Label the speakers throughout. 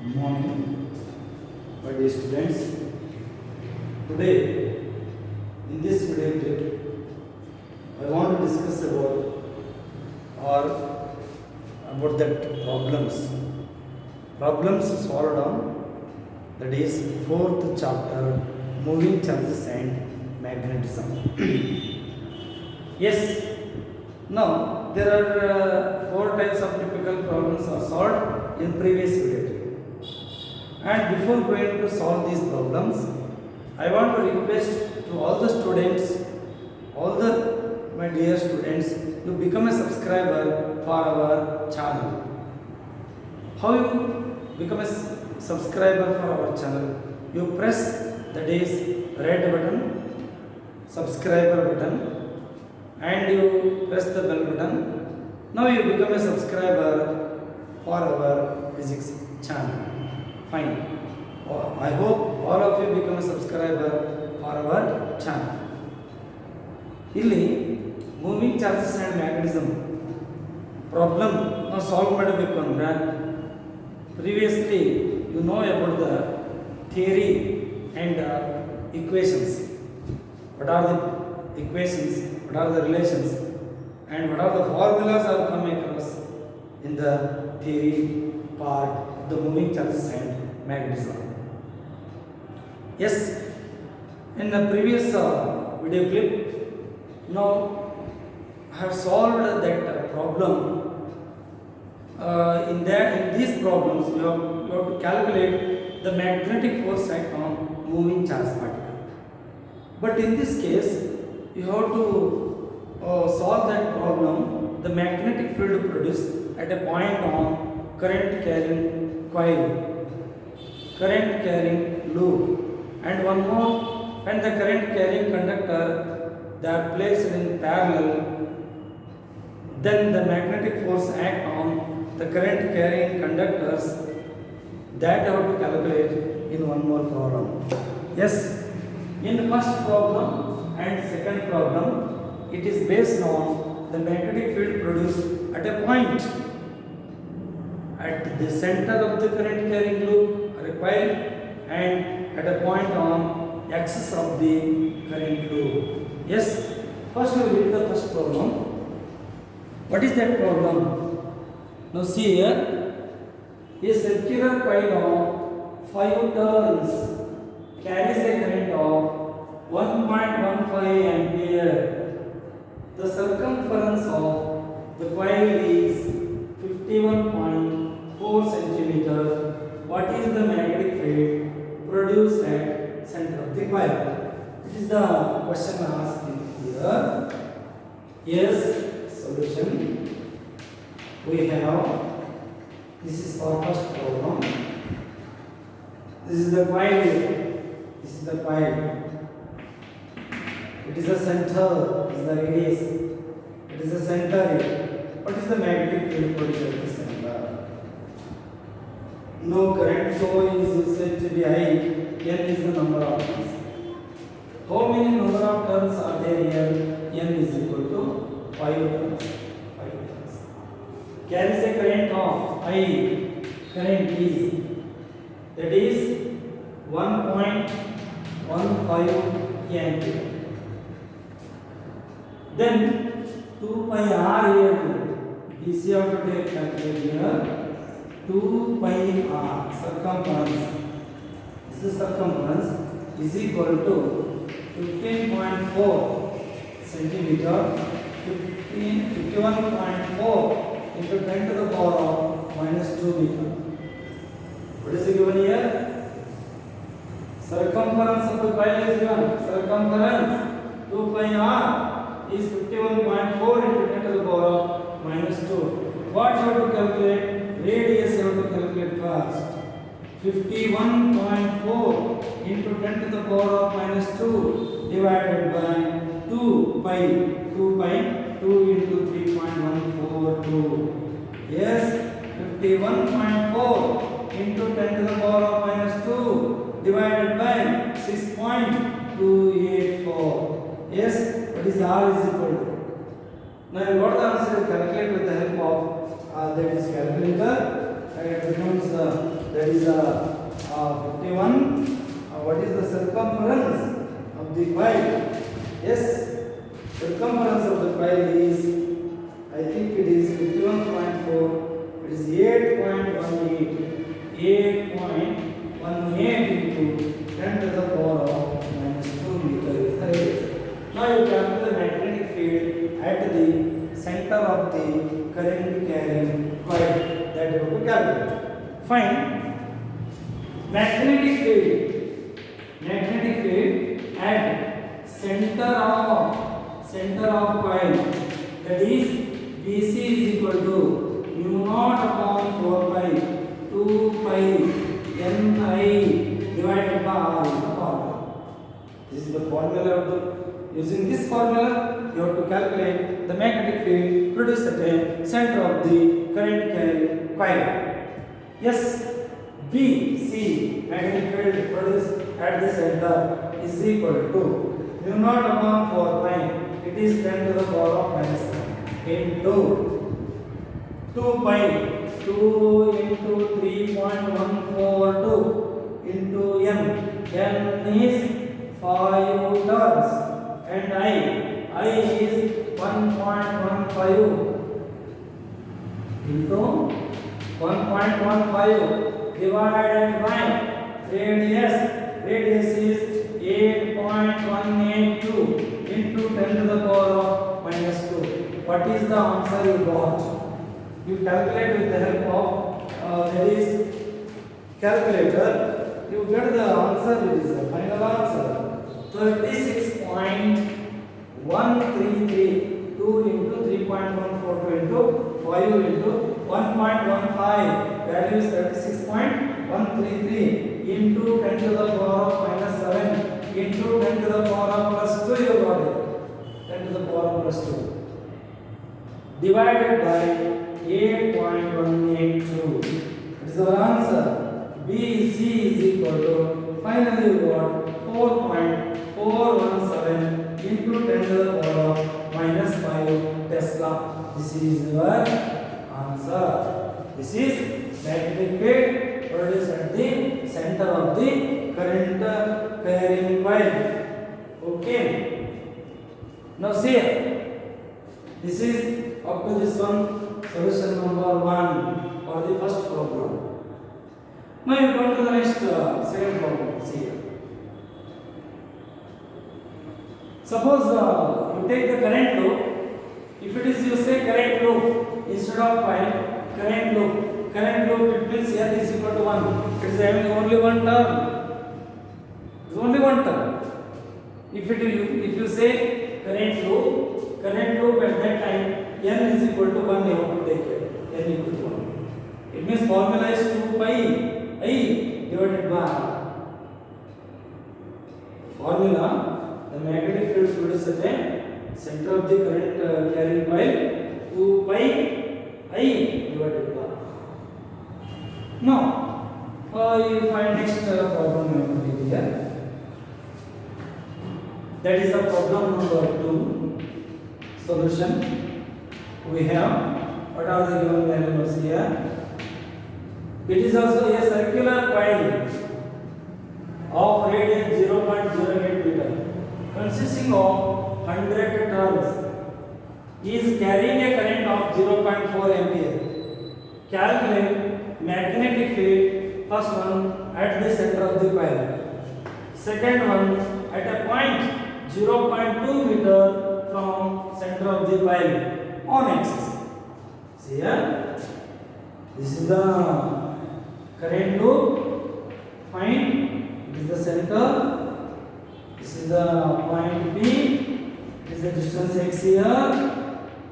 Speaker 1: Good morning, my dear students. Today, in this video clip, I want to discuss about that problems solved on that is fourth chapter, moving charges and magnetism. Yes. Now there are four types of typical problems are solved in previous video. And before going to solve these problems, I want to request to all the students, my dear students, you become a subscriber for our channel. How you become a subscriber for our channel? You press that is red button, subscriber button, and you press the bell button. Now you become a subscriber for our physics channel. Fine. I hope all of you become a subscriber for our channel. ಇಲ್ಲಿ moving charges and magnetism problem ನಾವು solve ಮಾಡಬೇಕು ಅಂದರೆ previously you know about the theory and equations. What are the equations? What are the relations? And what are the formulas are come across in the theory part of the moving charges and magnetism. Yes, in the previous video clip, now I have solved that problem. In these problems, you have to calculate the magnetic force act on moving charge particle. But in this case, you have to solve that problem. The magnetic field produced at a point on current carrying coil, current carrying loop, and one more, when the current carrying conductor they are placed in parallel, then the magnetic force act on the current carrying conductors. That I have to calculate in one more problem. Yes, in the first problem and second problem, it is based on the magnetic field produced at a point at the center of the current carrying loop or a coil, and at a point on axis of the current loop. Yes, first we will read the first problem. What is that problem? Now see here, a circular coil of 5 turns carries a current of 1.15 ampere. The circumference of the coil is 51.4 centimeter. What is the magnetic field produced at center of the coil? This is the question asked here. Yes, solution. We have, this is our first problem. This is the coil. This is the coil. It is the center. This is the radius. It is the center. What is the magnetic field produced at the center? No current flow is said to be high. N is the number of turns. How many number of turns are there here? N is equal to 5 turns. 5 turns. Carries a current of I. Current is, that is 1.15 ampere. Then 2 pi r here. This you have to take calculate here. 2 pi r circumference. This is circumference is equal to 15.4 centimeter. 51.4 into 10 to the power of minus 2 meter. What is given here? Circumference of the coil is given. Circumference 2 pi r is 51.4 into 10 to the power of minus 2. What you have to calculate? Radius you have to calculate first. 51.4 into 10 to the power of minus 2 divided by 2 pi 2 into 3.142. Yes, 51.4 into 10 to the power of minus 2 divided by 6.284. Yes, what is R is equal to? Now you got the answer, calculate with the help of that is calculator, and it becomes that is 51. What is the circumference of the coil? Yes, circumference of the coil is, I think it is 51.4. It is 8.18. 8.18 into 10 to the power of minus 2 meter is the radius. Now you calculate the magnetic field at the center of the current carrying coil, that you have to calculate. Find magnetic field at center of coil, that is BC is equal to mu naught upon 4 pi 2 pi Ni divided by R is the formula. This is the formula of the, using this formula you have to calculate the magnetic field produced at the center of the current carrying coil. Yes, BC magnetic field produced at the center is equal to mu naught upon 4 pi, it is 10 to the power of minus 1 into 2 pi 2 into 3.142 into n is 5 turns, and I is 1.15 into 1.15 divided by radius is 8.182 into 10 to the power of minus 2. What is the answer you got? You calculate with the help of that is calculator, you get the answer. It is the final answer 36.133. 2 into 3.142 into 5 into 1.15, value is 36.133 into 10 to the power of minus 7 into 10 to the power of plus 2, you got it, 10 to the power of plus 2 divided by 8.182. That is our answer. BC is equal to, finally you got 4.417 into 10 to the power of minus 5 Tesla. This is your answer. This is magnetic field produced at the center of the current carrying coil. Okay. Now see, this is up to this one. Solution number 1 for the first problem. Now you go to the next second problem. See here. Suppose you take the current loop. If it is, you say current loop instead of coil, current loop. Current loop, it means L is equal to 1. It is having only one term. It is only one term. If you say current loop at that time n is equal to 1, you have to take it. N equal to 1. It means formula is 2 pi I divided by R. Formula, the magnetic field produced at the center of the current carrying coil, 2 pi I divided by R. Now, you find next problem here. That is the problem number 2. Solution. We have, what are the given values here? It is also a circular coil of radius 0.08 meter consisting of 100 turns is carrying a current of 0.4 ampere. Calculate magnetic field, first one at the center of the coil, second one at a point 0.2 meter from center of the coil on axis. See here, this is the current loop. Find, it is the center, this is the point P, it is the distance x here,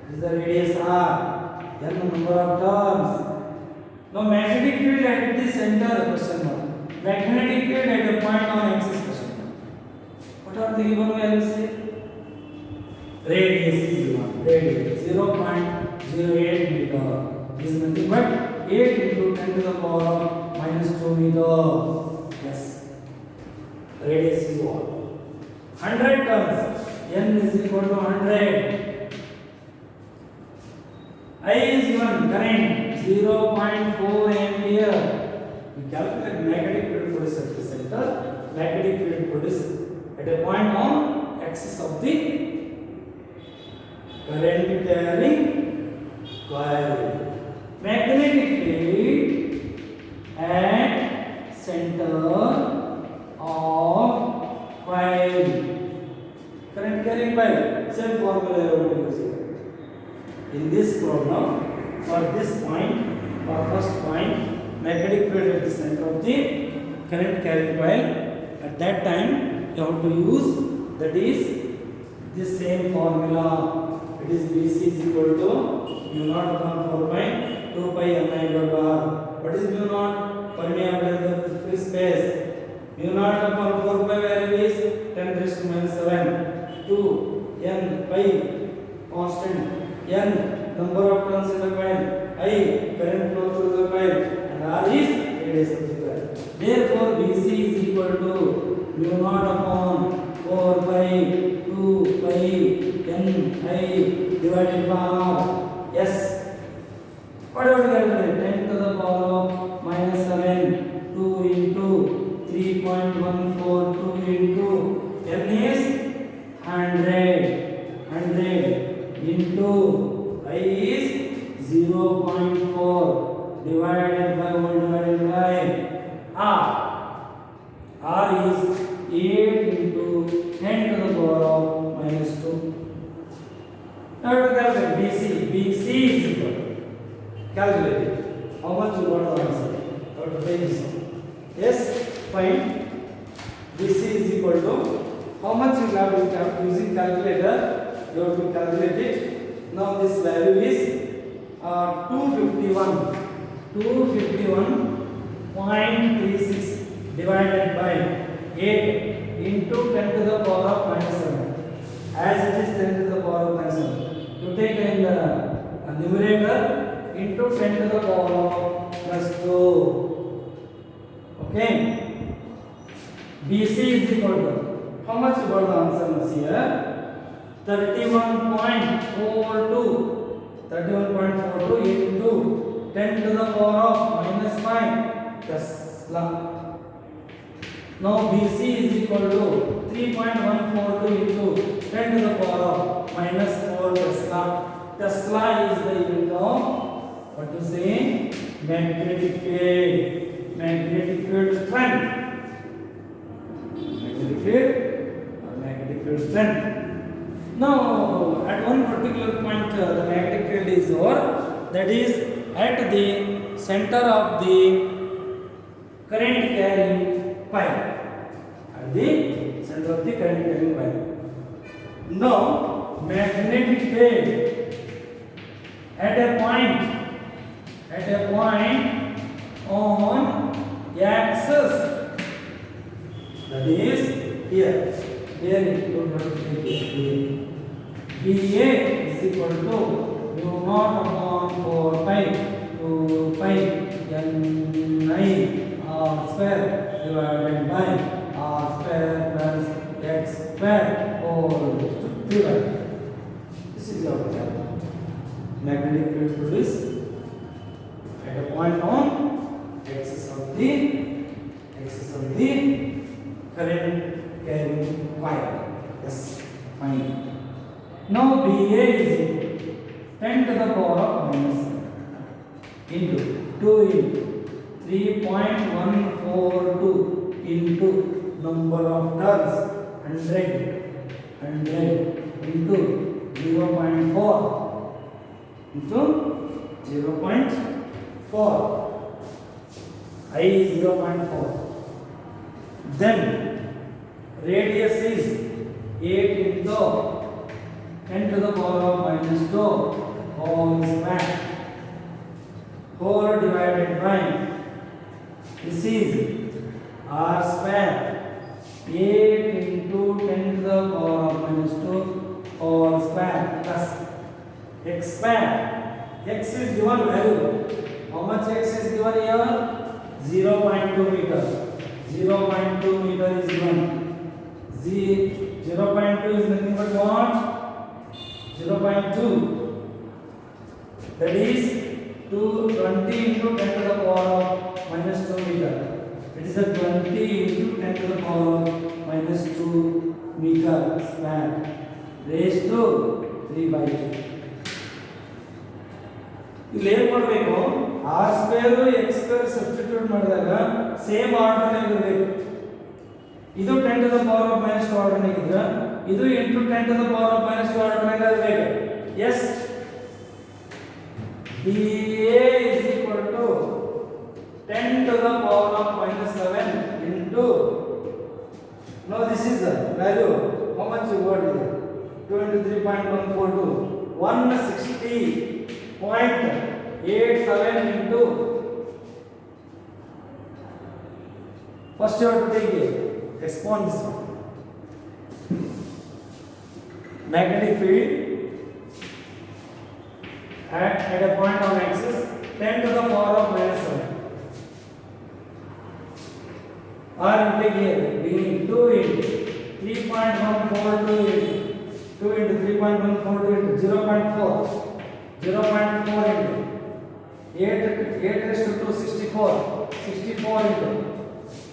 Speaker 1: it is the radius r, n number of turns. Now magnetic field at the center, question mark. Magnetic field at a point on axis, question mark. What are the given values here? Radius is given, radius 0.08 meter is nothing but 8 into 10 to the power of minus 2 meter. Yes, radius is what? 100 turns. N is equal to 100. I is given, current 0.4 ampere. You calculate magnetic field produced at the center. Magnetic field produced at a point on axis of the current carrying coil. Magnetic field at center of coil. Current carrying coil. Same formula I will use here. In this problem, for this point, for first point, magnetic field at the center of the current carrying coil. At that time, you have to use, that is this same formula. It is BC is equal to mu naught upon 4 pi 2 pi ni dot r. What is mu naught? Permeability of the free space. Mu naught upon 4 pi value is 10 raised to minus 7. 2 n pi constant, n number of turns in the coil, I current flow through the coil, and r is radius of the coil. Therefore, BC is equal to mu naught upon 4 pi 2 pi n I divided by r. Yes. What do we calculate? 10 to the power of minus 7, 2 into 3.142 into n is 100 into I is 0.4 divided by 1 divided by r. R is 8 into 10 to the power of minus 2. Now to calculate BC. BC is equal. Calculate it. How much you want to answer? How to take this? Yes, fine. BC is equal to how much you have using calculator. You have to calculate it. Now this value is 251.36 divided by 8 into 10 to the power of minus 7. As it is 10 to the power of minus 7. You take in the numerator into 10 to the power of plus 2. Okay. BC is equal to how much you got the answer here? 31.42 into 10 to the power of minus 5 Tesla. Now BC is equal to 3.142 into 10 to the power of minus 4 Tesla. Tesla is the unit of what to say? Magnetic field. Magnetic field strength. Magnetic field or magnetic field strength. Now, at one particular point, the magnetic field is over. That is at the center of the current carrying coil. At the center of the current carrying coil. Now, magnetic field at a point on axis. That is here. Here it will BA is equal to mu naught upon 4 pi 2 pi ni r square divided by r square plus x square whole divided. This is your magnetic field produced at a point on axis of the current carrying coil. Yes, fine. Now BA is equal 10 to the power of minus into 2 into 3.142 into number of turns 100 into 0.4 into 0.4. I is 0.4. Then radius is 8 into 10 to the power of minus 2 whole square. 4 divided by this is r square. 8 into 10 to the power of minus 2 whole square plus x square. X is given value. How much x is given here? 0.2 meter. 0.2 meter is given. 0.2 is nothing but what? 0.2. That is 20 into 10 to the power of minus 2 meter. is a 20 into 10 to the power of minus 2 meter square raised to 3 by 2. ಇಲ್ಲಿ ಏನು ಮಾಡಬೇಕು, R square X square substitute ಮಾಡಿದಾಗ same order ಇರಬೇಕು. ಇದು 10 to the power of minus 2 order ಇದ್ರೆ ಇದು into 10 to the power of minus 2 order ಇರಬೇಕು. S dA is equal to 10 to the power of minus 7 into, now this is the value, how much you got here, 2 into 3.142, 160.87 into, first you have to take it, expand this one, magnetic field at a point on axis 10 to the power of minus 7. Or integrate beginning 2 into 3.142 into 2 into 3.142 into 0.4 0.4 into 8 raised to 2 64 into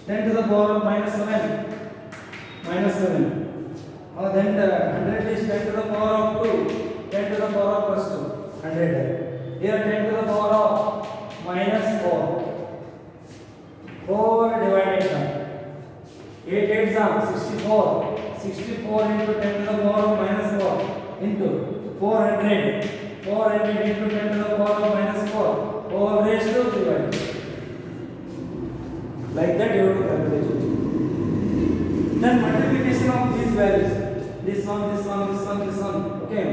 Speaker 1: 10 to the power of minus 7 then the 100 is 10 to the power of 2 10 to the power of plus 2 100 here 10 to the power of minus 4 divided by 8 8s are 64 into 10 to the power of minus 4 into 400 into 10 to the power of minus 4 all raised to 3 by 2. Like that you have to calculate it. Then multiplication of these values, this one, okay,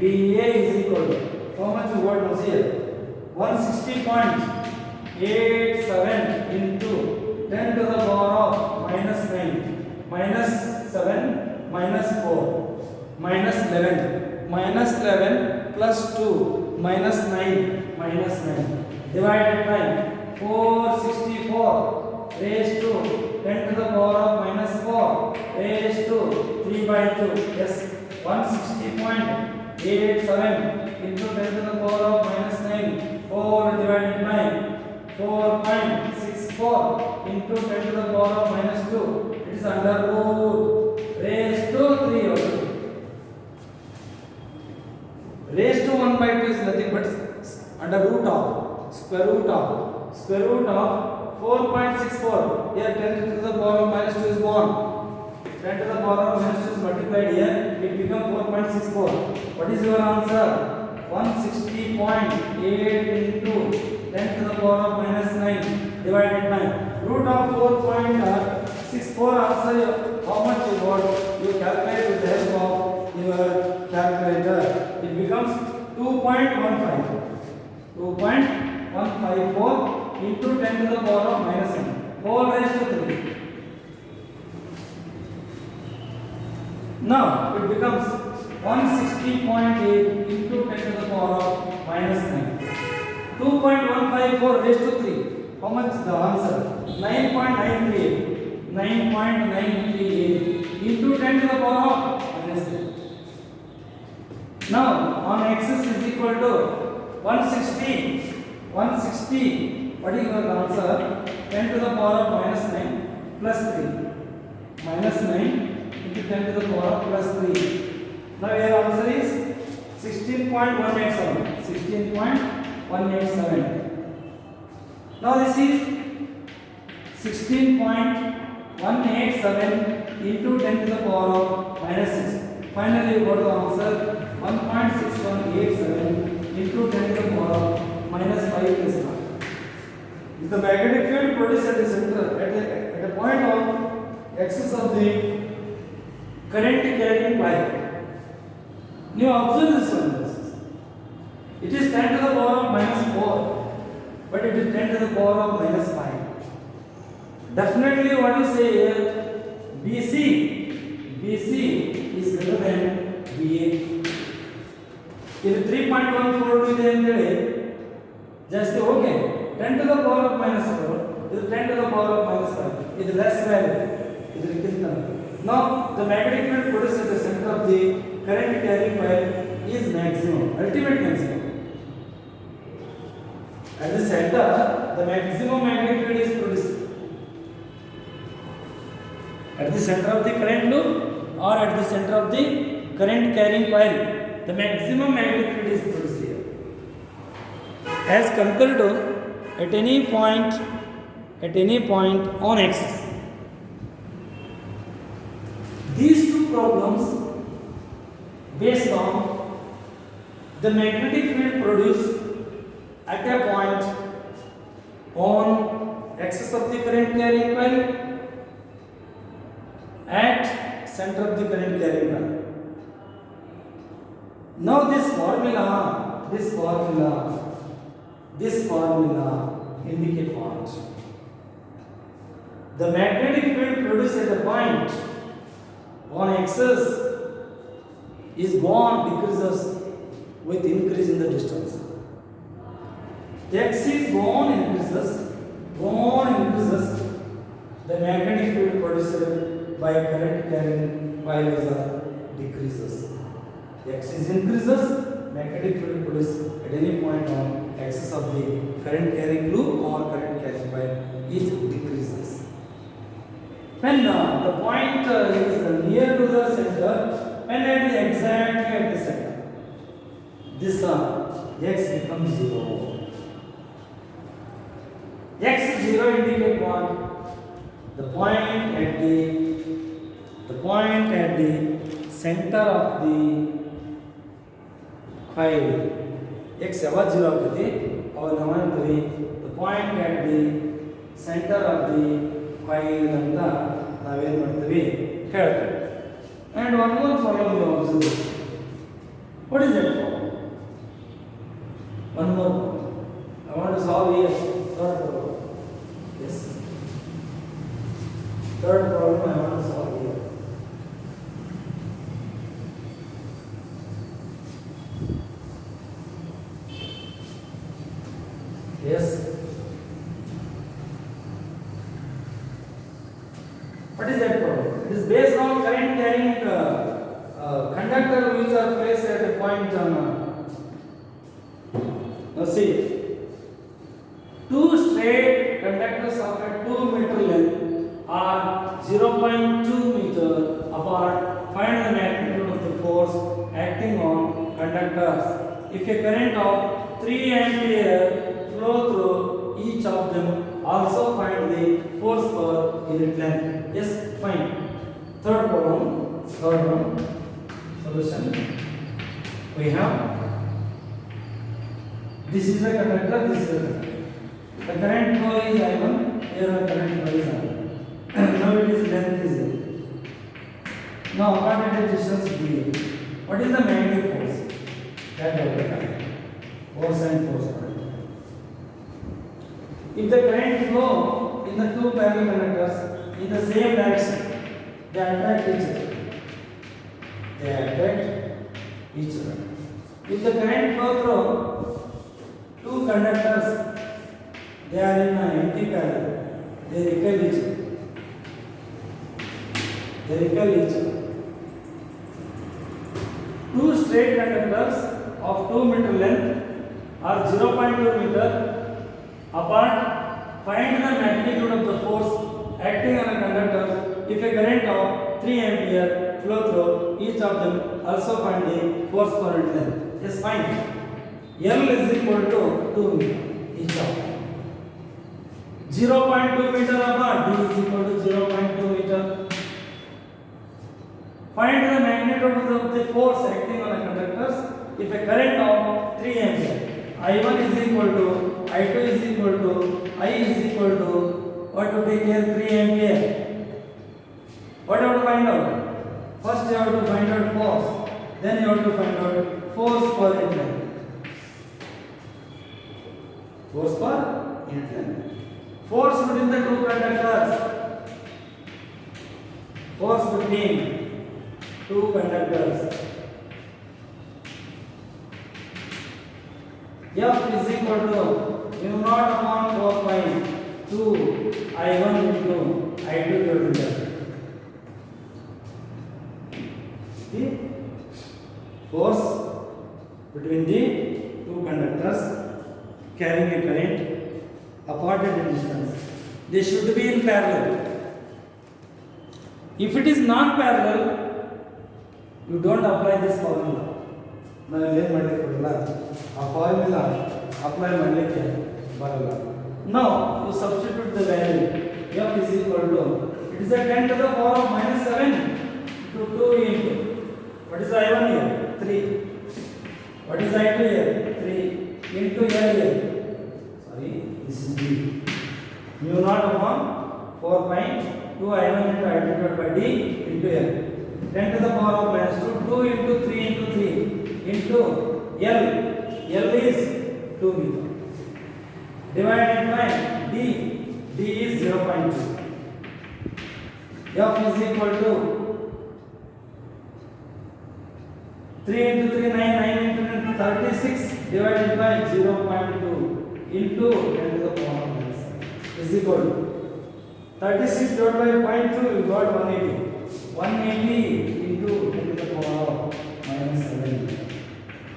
Speaker 1: VA is equal to, how much you got now here, 160.87 into 10 to the power of minus 9 minus 7 minus 4 minus 11 plus 2 minus 9 divided by 464 raised to 10 to the power of minus 4 raised to 3 by 2. Yes, 160.87 into 10 to the power of minus 9 4 divided by 4.64 into 10 to the power of minus 2. It is under root raised to 3 over 2. Raised to 1 by 2 is nothing but under root of square root of 4.64. Here 10 to the power of minus 2 is 1. 10 to the power of minus 2 is multiplied here. It becomes 4.64. What is your answer? 160.8 into 10 to the power of minus 9 divided by root of 4.64. Answer how much you got? You calculate with the help of your calculator. It becomes 2.154 into 10 to the power of minus 9 whole raised to 3. Now it becomes 160.8 into 10 to the power of minus 9. 2.154 raised to 3. How much is the answer? 9.938 into 10 to the power of minus 9. Now on axis is equal to 160. What is your answer? 10 to the power of minus 9 plus 3. Minus 9 into 10 to the power of plus 3. Now your answer is 16.187. Now this is 16.187 into 10 to the power of minus 6. Finally you got the answer 1.6187 into 10 to the power of minus 5 plus 1. If the magnetic field produced at the center at a point of axis of the current carrying wire. Now observe this one. It is 10 to the power of minus 4, but it is 10 to the power of minus 5. Definitely what you say here, BC is greater than BA. If 3.142 ಇದೆ ಅಂತ ಹೇಳಿ ಜಾಸ್ತಿ okay 10 to the power of minus 4 ಇದು 10 to the power of minus 5 ಇದು less value ಇದಕ್ಕಿಂತ. Now the magnetic field produced at the center of the current carrying wire is maximum, ultimate maximum. At the center the maximum magnetic field is produced. At the center of the current loop or at the center of the current carrying coil, the maximum magnetic field is produced here. As compared to at any point on axis. These two problems based on the magnetic field produced at a point on axis of the current carrying coil at center of the current carrying coil. Now this formula indicate what? The magnetic field produced at a point on axis is decreases with increase in the distance. X is increases, the magnetic field produced by current carrying coil is decreases. X is increases, magnetic field produced at any point on axis of the current carrying loop or current carrying coil is decreases. When the point is near to the center, when it is exactly at the center, this x becomes 0. X 0 indicate what? The point at the center of the coil. X ಯಾವಾಗ 0 ಆಗುತ್ತೆ ಅವಾಗ ನಾವು ಅಂತೀವಿ the point at the center of the coil ಅಂತ ನಾವೇನು ಮಾಡ್ತೀವಿ ಹೇಳ್ತೀವಿ. And one more problem you observe. What is that problem? One more problem. I want to solve here. Third problem. Yes. Third problem I want to solve here. Yes. What is that problem? It is based on current carrying conductor which are placed at a point on. Now see, two straight conductors of a 2 meter length are 0.2 meter apart. Find the magnitude of the force acting on conductors. If a current of 3 ampere flow through each of them, also find the force per unit length. Yes, fine. Third problem, solution. We have this is a conductor, this is a conductor. The current flow is I1, here the current flow is I1. Now it is length is A. Now what is the distance D? What is the magnetic force? That I will find. Force and force. If the current flow in the two parallel conductors in the same direction, they attract each other. If the current flow through two conductors, they are in an anti-parallel, they repel each other. Two straight conductors of 2 meter length are 0.2 meter apart. Find the magnitude of the force acting on a conductor if a current of 3 ampere flow through each of them. Also find the force per unit length. Yes, fine. L is equal to 2 meter each of them. 0.2 meter apart, D is equal to 0.2 meter. Find the magnitude of the force acting on a conductors if a current of 3 ampere. I1 is equal to I2 is equal to I is equal to what to take here 3 ampere. What you have to find out? First you have to find out force, then you have to find out force per unit length. Force per unit length. Force between the two conductors. Force between two conductors. F is equal to mu naught upon 4 pi 2 I1 into I2 together. See? Force between the two conductors carrying a current apart at a distance. They should be in parallel. If it is non-parallel, you don't apply this formula. ನಾವು ಏನು ಮಾಡಲಿಕ್ಕೆ ಬರಲ್ಲ, ಆ formula apply ಮಾಡಲಿಕ್ಕೆ ಬರಲ್ಲ. Now you substitute the value. F is equal to, it is a 10 to the power of minus 7 to 2 into, what is I1 here? 3. What is I2 here? 3 into L here. Sorry, this is D. Mu naught upon 4 pi 2 I1 into I2 divided by D into L. 10 to the power of minus 2, 2 into 3 into 3 into L. L is 2 meter. Divided by D. D is 0.2. F is equal to 3 into 3, 9, 9 into 36 divided by 0.2 into 10 to the power of minus 7 is equal to 36 divided by 0.2, you got 180. 180 into 10 to the power of minus 7.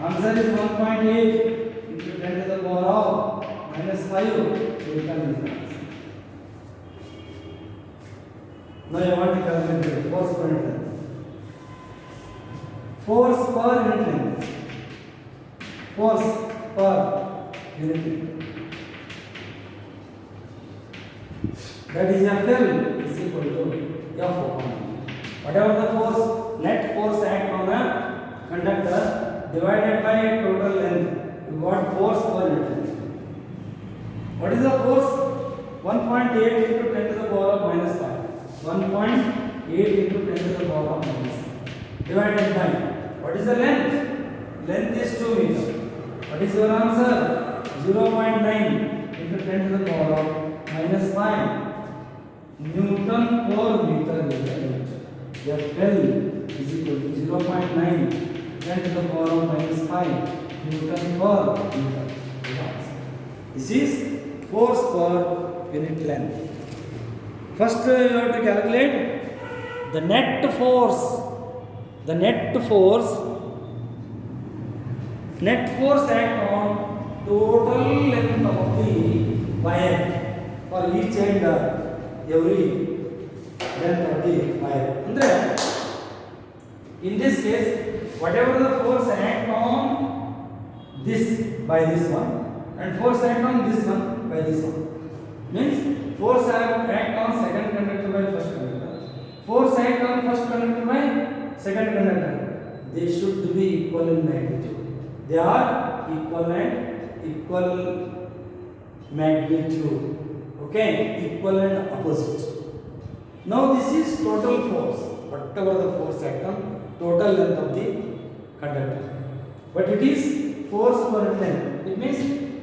Speaker 1: Answer is 1.8 into 10 to the power of minus 5. Newton is the answer. Now you want to calculate the force per unit length. Force per unit length. Force per unit length. That is FL is equal to F upon E. Whatever the force, net force act on a conductor divided by total length, you got force per unit length. What is the force? 1.8 into 10 to the power of minus 5. 1.8 into 10 to the power of minus 5 divided by, what is the length? Length is 2 meters. What is your answer? 0.9 into 10 to the power of minus 5 Newton per meter is the unit. FL is equal to 0.9 10 to the power of minus 5 Newton per meter. This is force per unit length. First you have to calculate the net force. The net force act on total length of the wire for each and every length of the wire. Andre, in this case, whatever the force act on this by this one and force act on this one by this one, means force act on second conductor by first conductor, force act on first conductor by second conductor, they should be equal in magnitude. They are equal magnitude. Okay, equal and opposite. Now this is total force, whatever the force act on total length of the conductor, but it is force per length. It means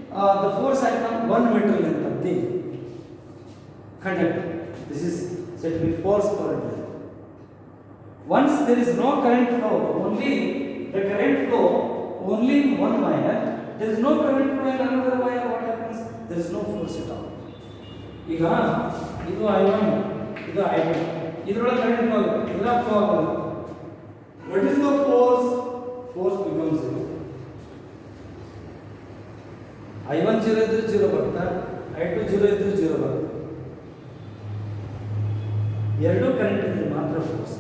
Speaker 1: the force act on 1 meter length of the conductor. This is said to be force per length. Once there is no current flow, only the current flow only in one wire, there is no current flow in another wire, what happens? There is no force at all. ಈಗ ಇದು I1, ಇದು I2, ಇದರೊಳಗೆ current flow ಆಗುತ್ತೆ, ಇದರ flow ಆಗಲ್ಲ. What is the force? Force becomes 0. I1 0 ಇದ್ರೆ 0 ಬರುತ್ತೆ, I2 0 ಇದ್ರೆ 0 ಬರುತ್ತೆ. ಎರಡು ಕರೆಂಟ್ ಇದ್ರೆ ಮಾತ್ರ force.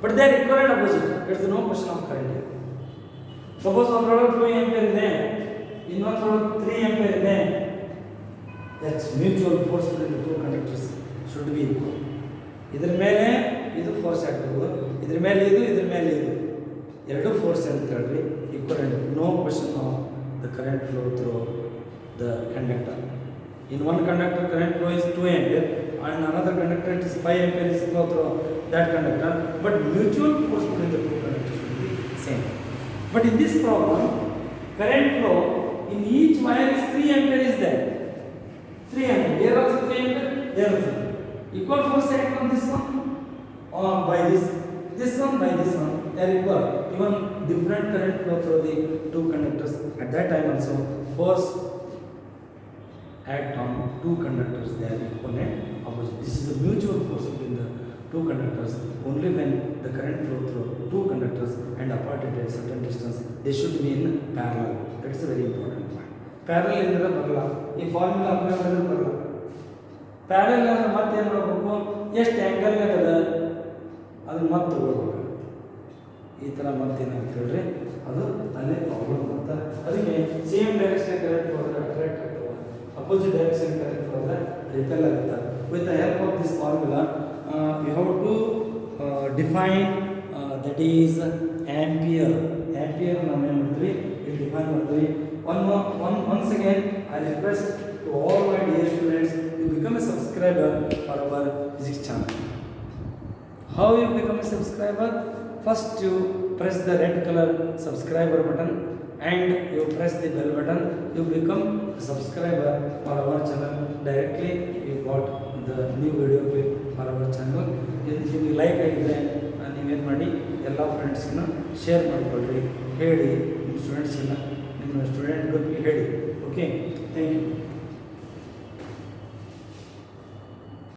Speaker 1: But they are equal and opposite. There is no question of current here. Suppose ಒಂದರೊಳಗೆ 2 ampere ಇದೆ, ಇನ್ನೊಂದರೊಳಗೆ 3 ampere ಇದೆ. That's mutual force between the two conductors should be equal. ಇದರ ಮೇಲೆ ಇದು ಫೋರ್ಸ್ ಆಗ್ತದೆ, ಇದರ ಮೇಲೆ ಇದು, ಇದರ ಮೇಲೆ ಇದು, ಎರಡು ಫೋರ್ಸ್ ಅಂತ ಹೇಳ್ರಿ equal and no question of the current flow through the conductor. In one conductor current flow is 2 ampere and another conductor it is 5 ampere is flow through that conductor, but mutual force between the two conductors should be same. But in this problem, current flow in each wire is 3 ampere is there. 3 ampere. Here also 3 ampere. There also. Equal force act on this one or by this one by this one. They are equal. Even different current flow through the two conductors. At that time also force act on two conductors. They are equal and opposite. This is a mutual force between the two conductors. Only when the current flow through two conductors and apart at a certain distance, they should be in parallel. That is a very important point. Parallel in the parallel. If formula apply parallel. Parallel ಅಂದ್ರೆ ಮತ್ತೆ ಏನು ಮಾಡಬೇಕು, ಎಷ್ಟು ಆ್ಯಂಗಲ್ನಾಗ ಅದ ಅದನ್ನ ಮತ್ತೆ ತಗೊಳ್ಬೇಕು. ಈ ಥರ ಮತ್ತೇನಂತ ಹೇಳ್ರಿ ಅದು ಅಲ್ಲೇ ಪ್ರಾಬ್ಲಮ್ ಅಂತ. ಅದಕ್ಕೆ ಸೇಮ್ ಡೈರೆಕ್ಷನ್ ಕರೆಕ್ಟ್ ಹೋದ್ರೆ ಅಟ್ರಾಕ್ಟ್ ಆಗ್ತದೆ, ಅಪೋಸಿಟ್ ಡೈರೆಕ್ಷನ್ ಕರೆಕ್ಟ್ ಹೋದ್ರೆ ರಿಪೆಲ್ ಆಗುತ್ತೆ. With the help of this formula you have to define that is ampere. Ampere ನಾವು ಏನು ಮಾಡ್ತೀವಿ ಇಲ್ಲಿ ಡಿಫೈನ್ ಮಾಡ್ತೀವಿ. once again I request to all my dear students to become a subscriber for our physics channel. How you become a subscriber? First you press the red color subscriber button and you press the bell button. You become a subscriber for our channel. Directly you got the new video clip for our channel. If you like ಆಗಿದ್ರೆ ನೀವೇನು ಮಾಡಿ ಎಲ್ಲ ಫ್ರೆಂಡ್ಸ್ಗೂ share ಮಾಡಿಕೊಳ್ಳ್ರಿ, ಹೇಳಿ ನಿಮ್ಮ ಸ್ಟೂಡೆಂಟ್ಸ್ಗೆ, ನಿಮ್ಮ student ಗ್ರೂಪ್ಗೆ ಹೇಳಿ. Okay, thank you.